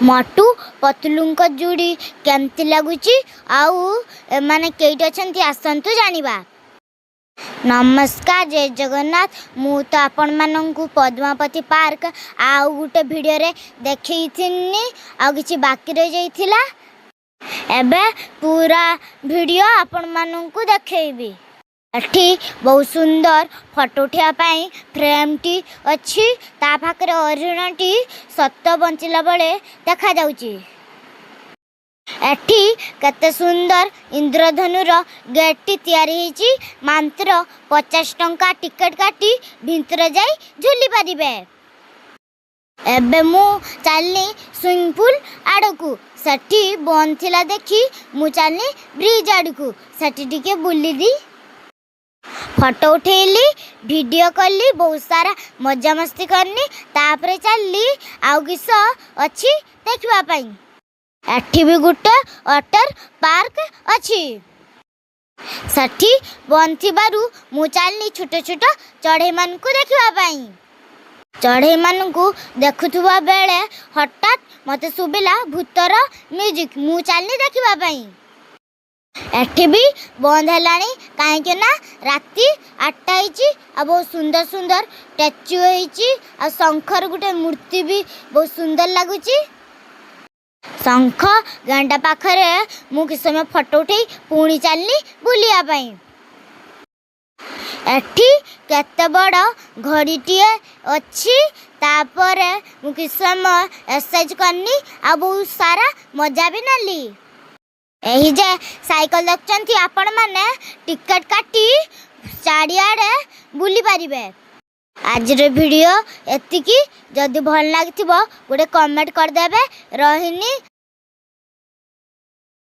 मोटू पतलू जोड़ी केमती लगुच आउ माने केइट अछंती आसंतु जानिबा। नमस्कार, जय जगन्नाथ। मु तो आपण मानंकु पद्मावती पार्क आउ गुटे वीडियो रे देखैथिनी आ किछि बाकी रह जाइथिला। एबे पूरा वीडियो आपण मानंकु देखैबी। एठी बहुत सुंदर फोटो उठिया पाई फ्रेम टी अछि। ता पाखरे हरिणटी सत बंचिला बेले देखा जाउची। एठी कते सुंदर इंद्रधनुर गेट टी तैयारी हिची। मात्र 50 टंका टिकट काटी भितर जाई झुली पारिबे। एबे मु चलनी स्विमिंग पूल आड़कू। सेठी बंद थिला देखी मु चलनी ब्रिज आड़कू। सेठी टिके बुली दी, फोटो उठेली, वीडियो कली, बहुत सारा मजा मस्ती करनी। तापरे चलली आउ किस अच्छी देखा पाई। एठी भी गुटे वाटर पार्क अच्छी। सेठी बंद थिबारु मु चलनी छोट छोट चढ़ई मानकु देखा पाई। चढ़ई मानकु देखुथुबा बेले हठात मते सुबिला भूतर म्यूजिक। मु चलनी देखा पाई। एठी भी बंद हेलानी काहे ना राती 8टा हिची। आ बहुत सुंदर सुंदर स्टैच्यू हिची। आ शंखर गुटे मूर्ति भी बहुत सुंदर लगुची। शंख गांडा पाखरे मु कि समय फोटो उठे पुणी चलनी बुलिया पाई। एठी केते बड़ घड़ीटीए अच्छी। तापरे मु कि समय एक्सरसाइज करनी आ बहुत सारा मजा भी नली। एही जे साइकिल देखचंती आपण माने टिकट काटी चारियाडे बुली पारिबे। आज रे वीडियो एतिकी। जदि भल लागिथिबो गोटे कमेंट कर देबे। रहिनी।